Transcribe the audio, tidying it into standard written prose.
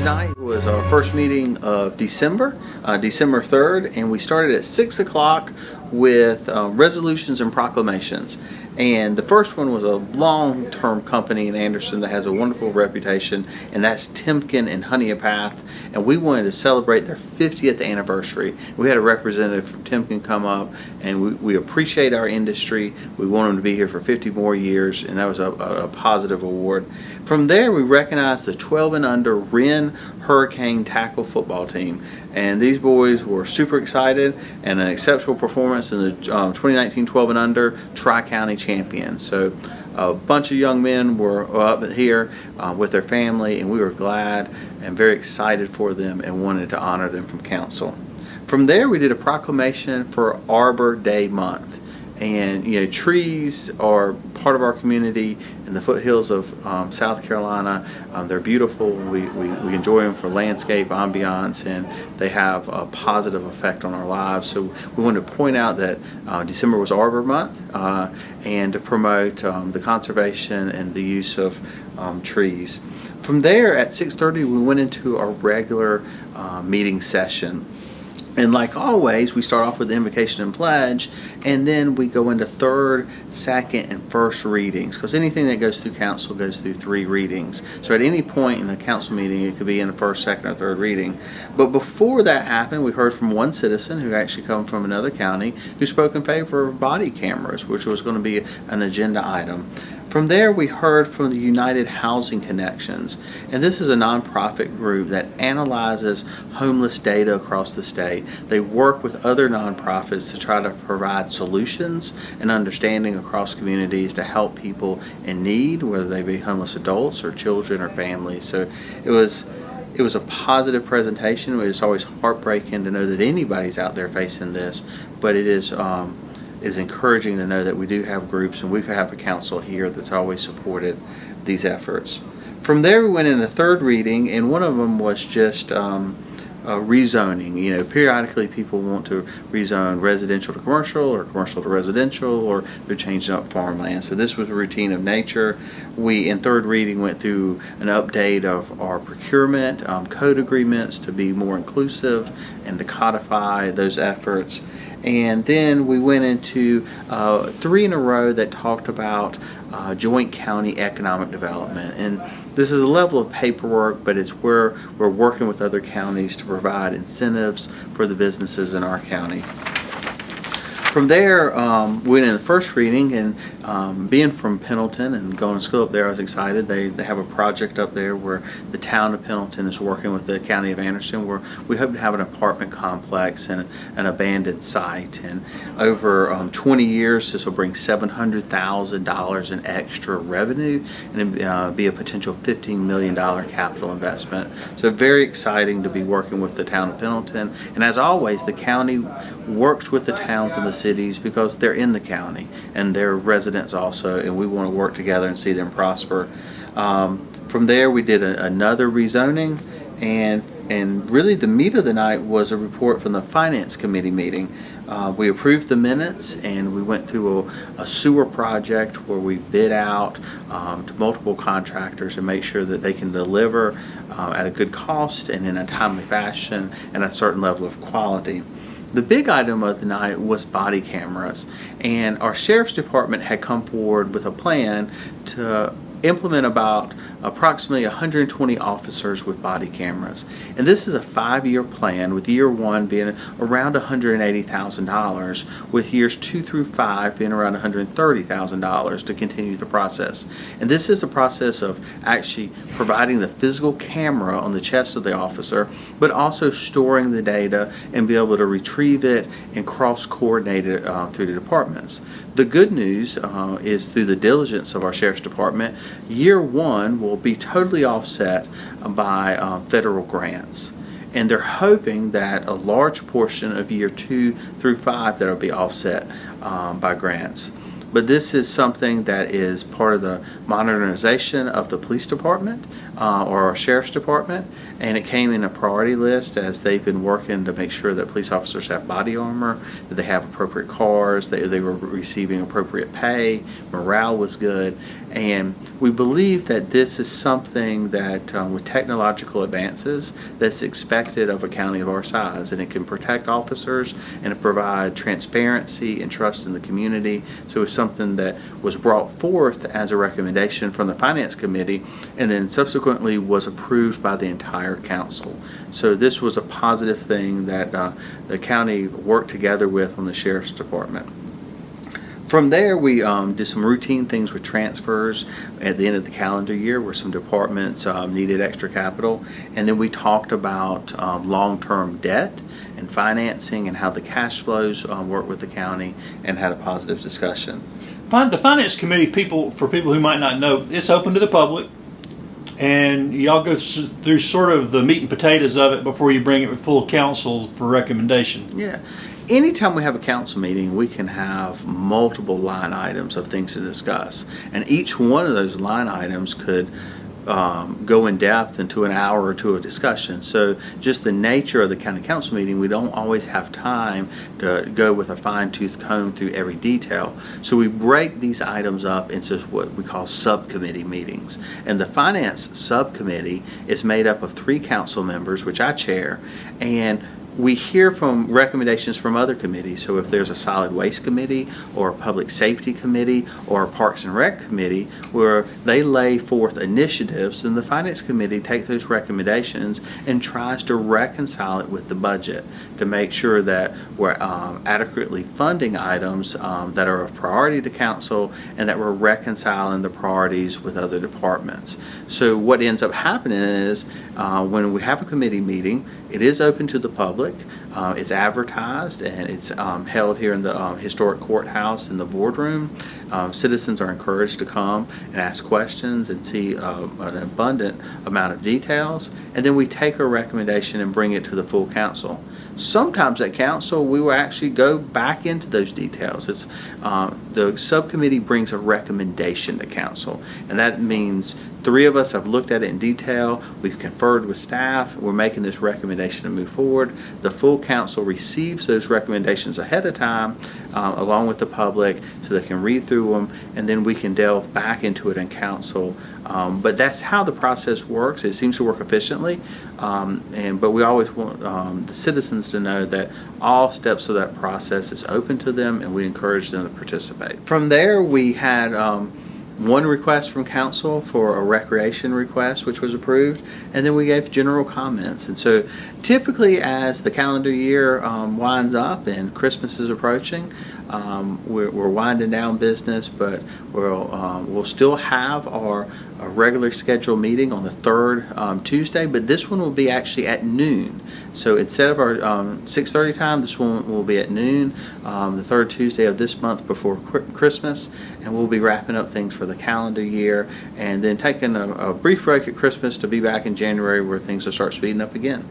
Tonight was our first meeting of December 3rd, and we started at 6 o'clock with resolutions and proclamations. And the first one was a long-term company in Anderson that has a wonderful reputation, and that's Timken and Honeypath. And we wanted to celebrate their 50th anniversary. We had a representative from Timken come up, and we appreciate our industry. We want them to be here for 50 more years, and that was a positive award. From there, we recognized the 12 and under Wren Hurricane tackle football team. And these boys were super excited, and an exceptional performance in the 2019 12 and under Tri-County champions. So a bunch of young men were up here with their family, and we were glad and very excited for them and wanted to honor them from council. From there, we did a proclamation for Arbor Day Month. And you know, trees are part of our community in the foothills of South Carolina. They're beautiful. We enjoy them for landscape ambiance, and they have a positive effect on our lives. So we wanted to point out that December was Arbor Month, and to promote the conservation and the use of trees. From there, at 6:30, we went into our regular meeting session. And like always, we start off with the invocation and pledge, and then we go into third, second, and first readings, because anything that goes through council goes through 3 readings. So at any point in the council meeting, it could be in the first, second, or third reading. But before that happened, we heard from one citizen who actually come from another county who spoke in favor of body cameras, which was going to be an agenda item. From there, we heard from the United Housing Connections, and this is a nonprofit group that analyzes homeless data across the state. They work with other nonprofits to try to provide solutions and understanding across communities to help people in need, whether they be homeless adults or children or families. So it was a positive presentation. It's always heartbreaking to know that anybody's out there facing this, but it is encouraging to know that we do have groups, and we have a council here that's always supported these efforts. From there, we went into third reading, and one of them was just rezoning. You know, periodically people want to rezone residential to commercial or commercial to residential, or they're changing up farmland. So this was a routine of nature. We, in third reading, went through an update of our procurement code agreements to be more inclusive and to codify those efforts. And then we went into 3 in a row that talked about joint county economic development. And this is a level of paperwork, but it's where we're working with other counties to provide incentives for the businesses in our county. From there, we went in the first reading, and being from Pendleton and going to school up there, I was excited. They have a project up there where the town of Pendleton is working with the county of Anderson, where we hope to have an apartment complex and an abandoned site. And over 20 years, this will bring $700,000 in extra revenue, and be a potential $15 million capital investment. So very exciting to be working with the town of Pendleton. And as always, the county works with the towns and the cities because they're in the county and they're residents also, and we want to work together and see them prosper. From there, we did another rezoning, and really the meat of the night was a report from the Finance Committee meeting. We approved the minutes, and we went through a sewer project where we bid out to multiple contractors and make sure that they can deliver at a good cost and in a timely fashion and a certain level of quality. The big item of the night was body cameras, and our sheriff's department had come forward with a plan to implement about approximately 120 officers with body cameras. And this is a 5-year plan, with year 1 being around $180,000, with years 2 through 5 being around $130,000 to continue the process. And this is the process of actually providing the physical camera on the chest of the officer, but also storing the data and be able to retrieve it and cross-coordinate it through the departments. The good news is, through the diligence of our sheriff's department, year 1 will be totally offset by federal grants, and they're hoping that a large portion of year 2 through 5 that will be offset by grants. but this is something that is part of the modernization of the police department or our sheriff's department, and it came in a priority list as they've been working to make sure that police officers have body armor, that they have appropriate cars, they were receiving appropriate pay, morale was good, and we believe that this is something that with technological advances that's expected of a county of our size, and it can protect officers and it provide transparency and trust in the community. So it's something that was brought forth as a recommendation from the Finance Committee and then subsequently was approved by the entire council. So this was a positive thing that the county worked together with on the Sheriff's Department. From there, we did some routine things with transfers at the end of the calendar year where some departments needed extra capital. And then we talked about long-term debt and financing and how the cash flows work with the county, and had a positive discussion. The Finance Committee, for people who might not know, it's open to the public. And y'all go through sort of the meat and potatoes of it before you bring it to full council for recommendation. Yeah. Anytime we have a council meeting, we can have multiple line items of things to discuss. And each one of those line items could go in depth into an hour or two of discussion. So just the nature of the county council meeting, we don't always have time to go with a fine-tooth comb through every detail. So we break these items up into what we call subcommittee meetings. And the finance subcommittee is made up of 3 council members, which I chair, and we hear from recommendations from other committees. So if there's a solid waste committee or a public safety committee or a parks and rec committee where they lay forth initiatives, then the finance committee takes those recommendations and tries to reconcile it with the budget to make sure that we're adequately funding items that are of priority to council, and that we're reconciling the priorities with other departments. So what ends up happening is when we have a committee meeting, it is open to the public. It's advertised, and it's held here in the historic courthouse in the boardroom. Citizens are encouraged to come and ask questions and see an abundant amount of details, and then we take a recommendation and bring it to the full council. Sometimes at council we will actually go back into those details. It's the subcommittee brings a recommendation to council, and that means 3 of us have looked at it in detail. We've conferred with staff. We're making this recommendation to move forward. The full council receives those recommendations ahead of time along with the public, so they can read through them, and then we can delve back into it in council. But that's how the process works. It seems to work efficiently, but we always want the citizens to know that all steps of that process is open to them, and we encourage them to participate. From there, we had one request from council for a recreation request, which was approved, and then we gave general comments. And so typically as the calendar year winds up and Christmas is approaching, we're winding down business, but we'll still have our regular scheduled meeting on the 3rd Tuesday, but this one will be actually at noon. So instead of our 6:30 time, this one will be at noon, the 3rd Tuesday of this month before Christmas, and we'll be wrapping up things for the calendar year, and then taking a brief break at Christmas to be back in January where things will start speeding up again.